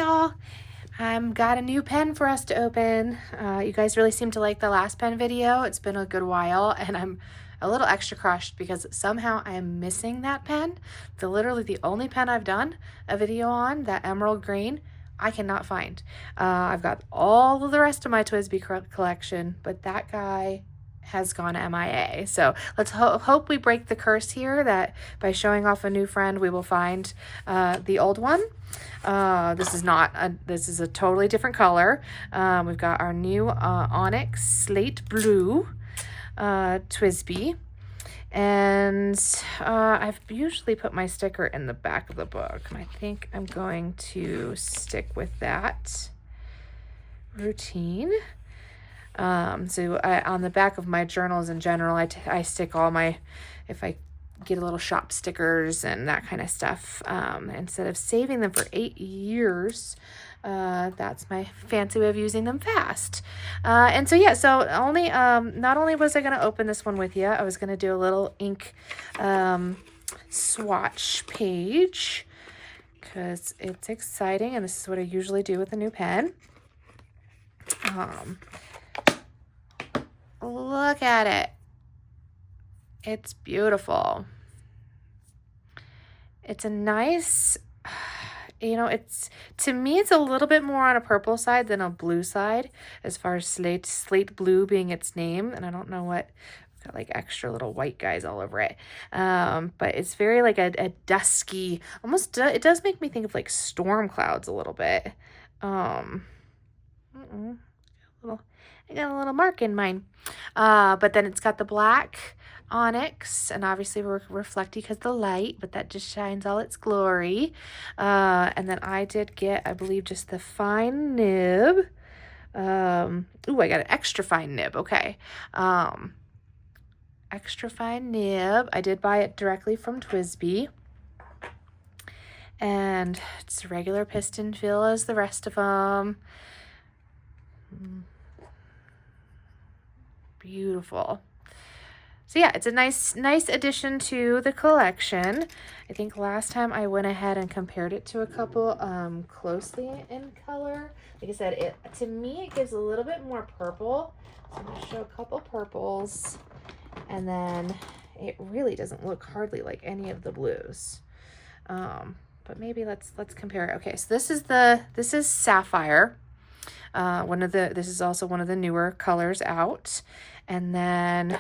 y'all. I've got a new pen for us to open. You guys really seem to like the last pen video. It's been a good while, and I'm a little extra crushed because somehow I am missing that pen. Literally the only pen I've done a video on, that emerald green, I cannot find. I've got all of the rest of my TWSBI collection, but that guy has gone MIA. So let's hope we break the curse here, that by showing off a new friend, we will find the old one. This is a totally different color. We've got our new Onyx Slate Blue TWSBI. And I've usually put my sticker in the back of the book. And I think I'm going to stick with that routine. So on the back of my journals in general, I stick all my, if I get a little shop stickers and that kind of stuff, instead of saving them for 8 years. That's my fancy way of using them fast. And so, yeah, so only, not only was I going to open this one with you, I was going to do a little ink, swatch page, because it's exciting. And this is what I usually do with a new pen. Look at it. It's beautiful. It's a nice, to me, it's a little bit more on a purple side than a blue side, as far as slate blue being its name. And I don't know what, got like extra little white guys all over it. But it's very like a dusky, almost, it does make me think of like storm clouds a little bit. I got a little mark in mine. But then it's got the black onyx, and obviously we're reflecting because the light, but that just shines all its glory. And then I did get, I believe, just the fine nib. Ooh, I got an extra fine nib. Okay. Extra fine nib. I did buy it directly from TWSBI. And it's a regular piston fill as the rest of them. Beautiful. So yeah, it's a nice addition to the collection. I think last time I went ahead and compared it to a couple closely in color. Like I said, to me it gives a little bit more purple. So I'm going to show a couple purples, and then it really doesn't look hardly like any of the blues. But maybe let's compare it. Okay, so this is Sapphire. This is also one of the newer colors out. And then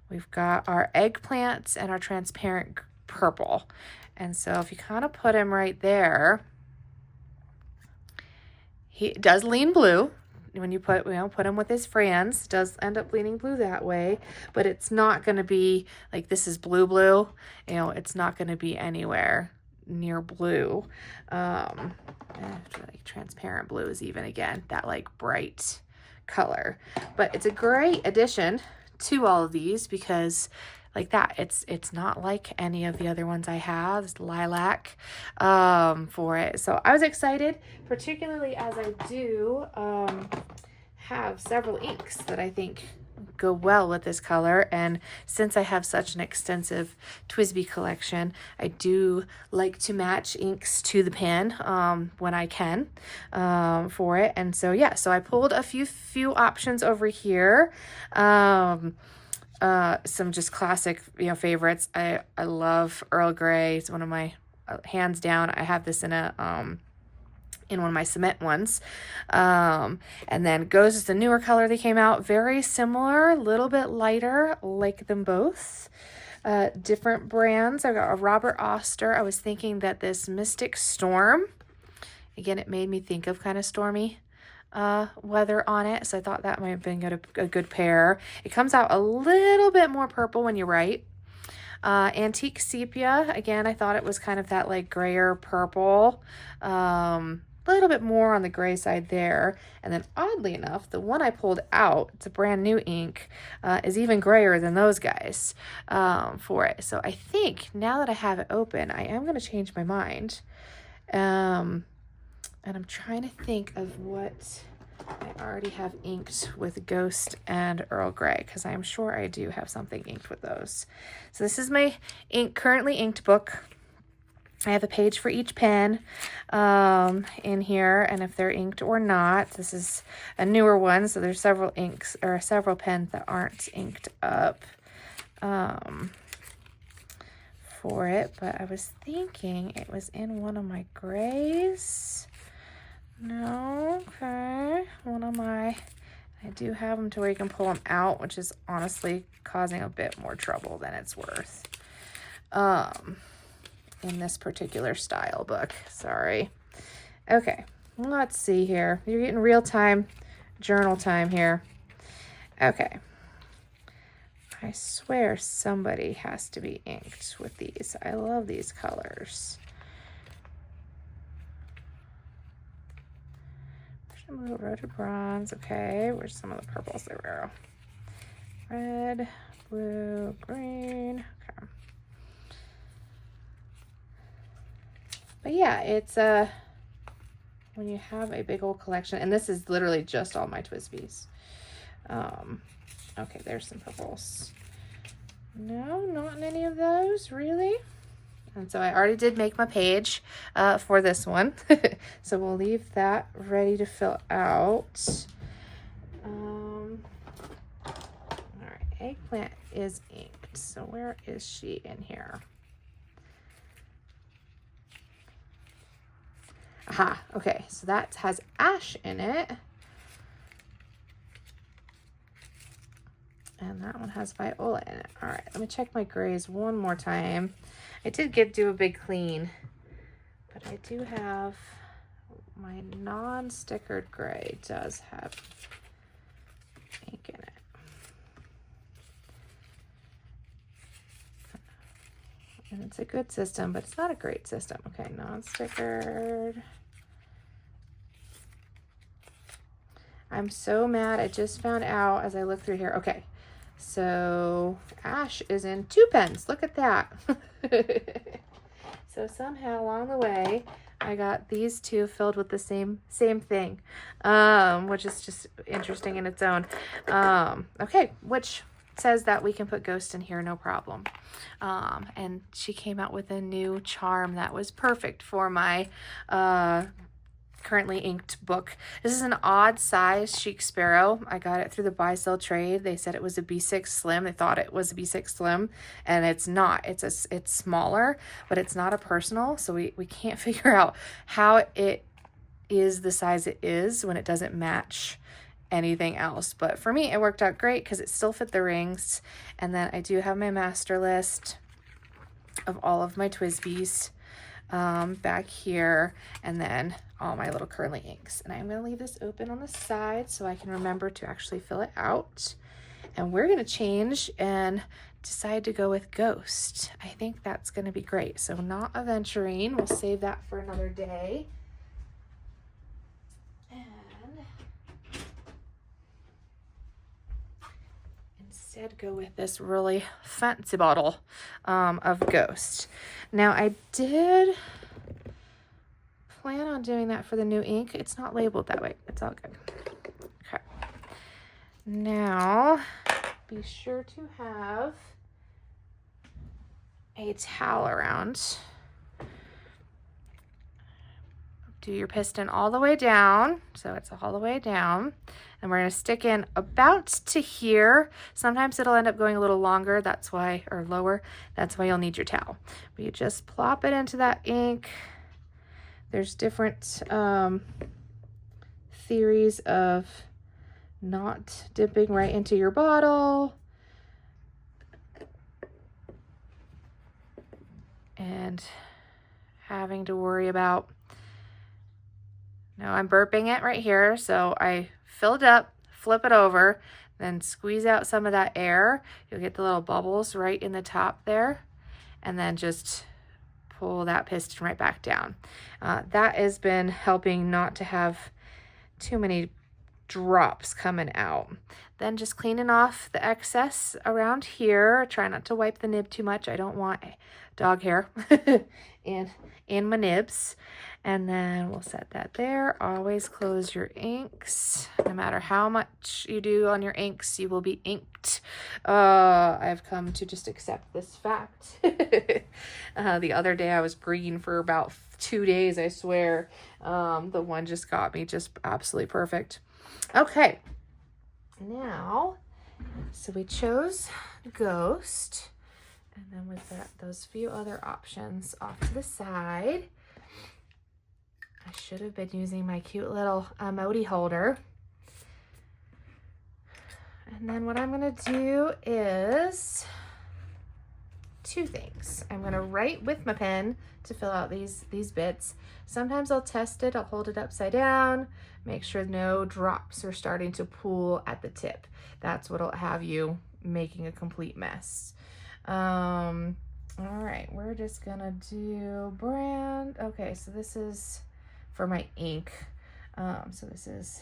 we've got our eggplants and our transparent purple. And so if you kind of put him right there, he does lean blue. When you put him with his friends, it does end up leaning blue that way, but it's not going to be like this is blue. It's not going to be anywhere near blue. Like transparent blue is even, again, that like bright color. But it's a great addition to all of these because like that, it's not like any of the other ones I have. It's lilac for it. So I was excited, particularly as I do have several inks that I think go well with this color. And since I have such an extensive TWSBI collection, I do like to match inks to the pen when I can for it. And so yeah, so I pulled a few options over here. Some just classic favorites. I love Earl Grey. It's one of my hands down. I have this in one of my cement ones. And then Ghost is the newer color that came out. Very similar, a little bit lighter, like them both. Different brands. I've got a Robert Oster. I was thinking that this Mystic Storm, again, it made me think of kind of stormy weather on it. So I thought that might have been a good pair. It comes out a little bit more purple when you write. Antique Sepia, again, I thought it was kind of that like grayer purple. A little bit more on the gray side there. And then oddly enough, the one I pulled out, it's a brand new ink, is even grayer than those guys for it. So I think now that I have it open, I am going to change my mind. And I'm trying to think of what I already have inked with Ghost and Earl Grey, because I'm sure I do have something inked with those. So this is my currently inked book. I have a page for each pen in here, and if they're inked or not. This is a newer one, so there's several inks or several pens that aren't inked up for it, but I was thinking it was in one of my grays. No, okay, one of my, I do have them to where you can pull them out, which is honestly causing a bit more trouble than it's worth. In this particular style book, sorry. Okay, let's see here. You're getting real time journal time here. Okay. I swear somebody has to be inked with these. I love these colors. Red to bronze. Okay, where's some of the purples? There we go. Red, blue, green. Okay. But yeah, it's when you have a big old collection, and this is literally just all my TWSBIs. Okay, there's some purples. No, not in any of those, really. And so I already did make my page for this one. So we'll leave that ready to fill out. All right, eggplant is inked. So where is she in here? Aha, okay, so that has ash in it. And that one has viola in it. All right, let me check my grays one more time. I did do a big clean, but I do have my non-stickered gray does have ink in it. And it's a good system, but it's not a great system. Okay, non-stickered. I'm so mad. I just found out as I look through here. Okay, so ash is in 2 pens. Look at that. So somehow along the way, I got these 2 filled with the same thing, which is just interesting in its own. Okay, which says that we can put Ghost in here, no problem. And she came out with a new charm that was perfect for my currently inked book. This is an odd size Chic Sparrow. I got it through the buy sell trade. They said it was a B6 Slim. They thought it was a B6 Slim, and it's not. It's smaller, but it's not a personal, so we can't figure out how it is the size it is when it doesn't match anything else. But for me, it worked out great because it still fit the rings. And then I do have my master list of all of my TWSBIs back here, and then all my little curly inks. And I'm going to leave this open on the side so I can remember to actually fill it out. And we're going to change and decide to go with Ghost. I think that's going to be great. So not Aventurine. We'll save that for another day. And instead go with this really fancy bottle of Ghost. Now I did plan on doing that for the new ink. It's not labeled that way. It's all good. Okay. Now, be sure to have a towel around. Do your piston all the way down. So it's all the way down. And we're going to stick in about to here. Sometimes it'll end up going a little longer. That's why, or lower. That's why you'll need your towel. But you just plop it into that ink. There's different theories of not dipping right into your bottle and having to worry about, now I'm burping it right here, so I fill it up, flip it over, then squeeze out some of that air. You'll get the little bubbles right in the top there, and then just pull that piston right back down. That has been helping not to have too many drops coming out. Then just cleaning off the excess around here. Try not to wipe the nib too much. I don't want dog hair in my nibs. And then we'll set that there. Always close your inks. No matter how much you do on your inks, you will be inked. I've come to just accept this fact. The other day I was green for about 2 days, I swear. The one just got me just absolutely perfect. Okay, now, so we chose Ghost, and then with those few other options off to the side, I should have been using my cute little emoji holder. And then what I'm gonna do is 2 things. I'm gonna write with my pen to fill out these bits. Sometimes I'll test it, I'll hold it upside down, make sure no drops are starting to pool at the tip. That's what'll have you making a complete mess. All right, we're just gonna do brand. Okay, so this is for my ink. So this is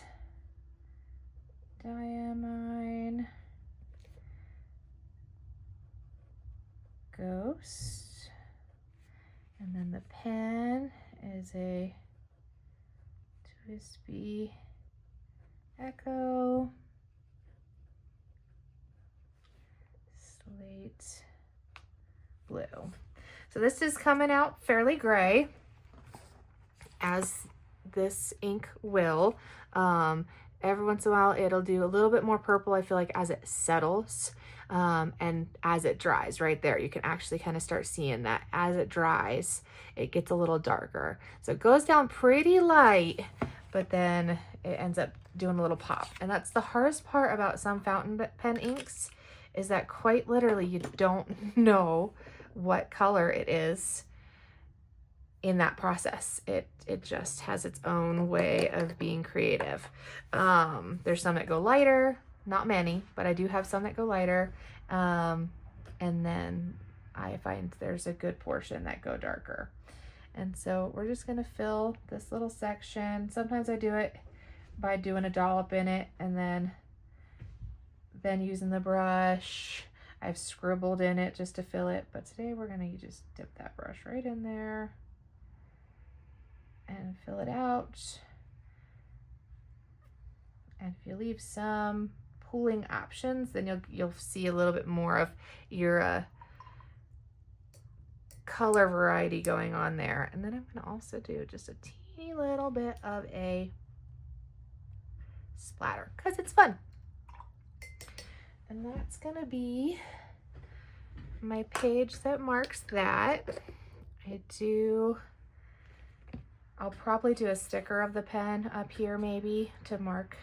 Diamine Ghost. And then the pen is a TWSBI Echo Slate Blue. So this is coming out fairly gray, as this ink will. Every once in a while it'll do a little bit more purple, I feel like, as it settles. And as it dries, right there, you can actually kind of start seeing that as it dries, it gets a little darker. So it goes down pretty light, but then it ends up doing a little pop. And that's the hardest part about some fountain pen inks, is that quite literally you don't know what color it is in that process. It just has its own way of being creative. There's some that go lighter, not many, but I do have some that go lighter. And then I find there's a good portion that go darker. And so we're just gonna fill this little section. Sometimes I do it by doing a dollop in it and then using the brush. I've scribbled in it just to fill it, but today we're gonna just dip that brush right in there and fill it out. And if you leave some pooling options, then you'll see a little bit more of your color variety going on there. And then I'm gonna also do just a teeny little bit of a splatter because it's fun. And that's gonna be my page that marks that. I'll probably do a sticker of the pen up here maybe to mark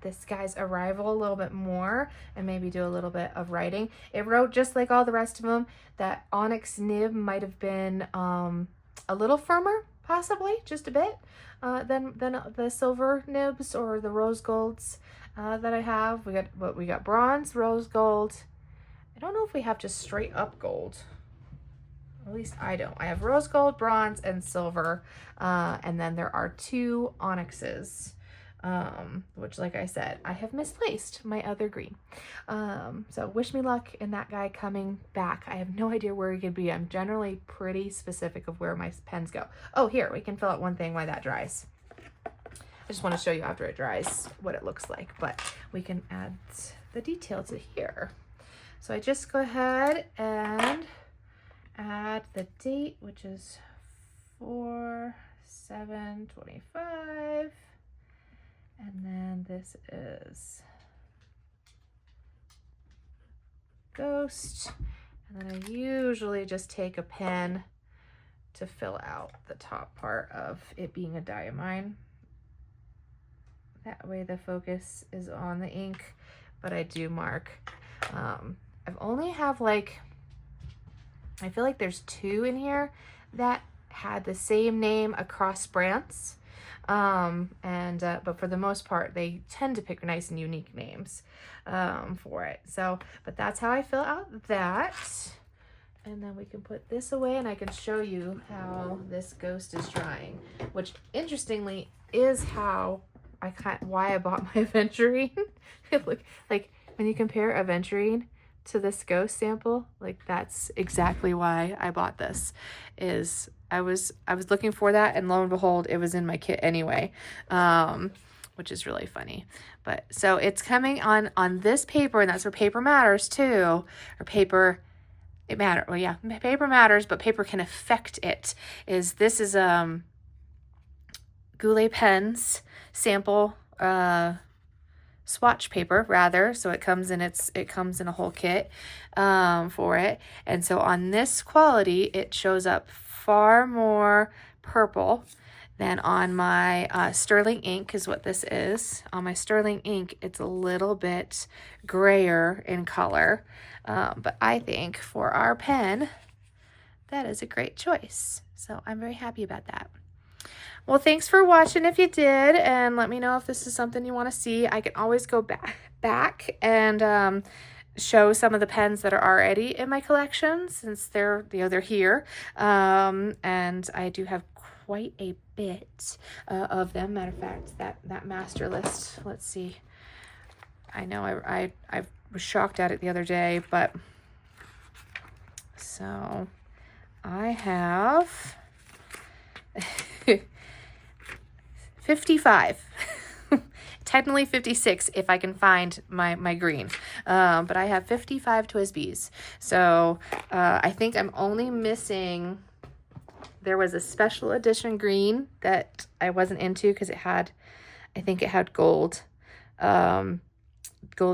this guy's arrival a little bit more, and maybe do a little bit of writing. It wrote just like all the rest of them. That onyx nib might have been a little firmer, possibly just a bit, than the silver nibs or the rose golds that I have. We got bronze, rose gold. I don't know if we have just straight up gold. At least I don't. I have rose gold, bronze, and silver, and then there are 2 onyxes. Which, like I said, I have misplaced my other green. So wish me luck in that guy coming back. I have no idea where he could be. I'm generally pretty specific of where my pens go. Oh, here, we can fill out one thing while that dries. I just want to show you after it dries what it looks like, but we can add the detail to here. So I just go ahead and add the date, which is 4/7/25. And then this is Ghost. And then I usually just take a pen to fill out the top part of it being a diamine. That way the focus is on the ink, but I do mark. I've only have like, I feel like there's 2 in here that had the same name across brands. But for the most part, they tend to pick nice and unique names for it. So, but that's how I fill out that. And then we can put this away, and I can show you how this ghost is drying, which interestingly is how why I bought my aventurine. Look, like when you compare aventurine to this ghost sample, like that's exactly why I bought this. Is I was looking for that, and lo and behold, it was in my kit anyway, which is really funny. But so it's coming on this paper, and that's where paper matters too, or paper. It matters. Well, yeah, paper matters, but paper can affect it. This is Goulet Pens sample swatch paper rather, so it comes in a whole kit for it. And so on this quality, it shows up far more purple than on my sterling ink, is what this is. On my sterling ink, it's a little bit grayer in color, but I think for our pen, that is a great choice. So I'm very happy about that. Well, thanks for watching if you did, and let me know if this is something you want to see. I can always go back and show some of the pens that are already in my collection, since they're here. And I do have quite a bit of them. Matter of fact, that master list, let's see. I know I was shocked at it the other day, but so I have 55. Technically 56 if I can find my green. But I have 55 TWSBIs. So I think I'm only missing, there was a special edition green that I wasn't into because I think it had gold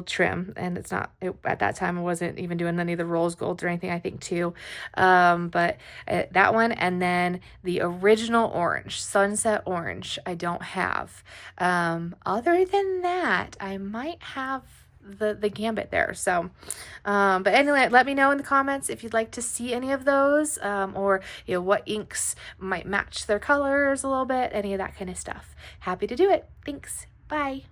trim, and at that time I wasn't even doing any of the rose gold or anything, I think too. But that one, and then the original orange, sunset orange, I don't have. Other than that, I might have the gambit there. So but anyway, let me know in the comments if you'd like to see any of those, or what inks might match their colors a little bit, any of that kind of stuff. Happy to do it. Thanks. Bye.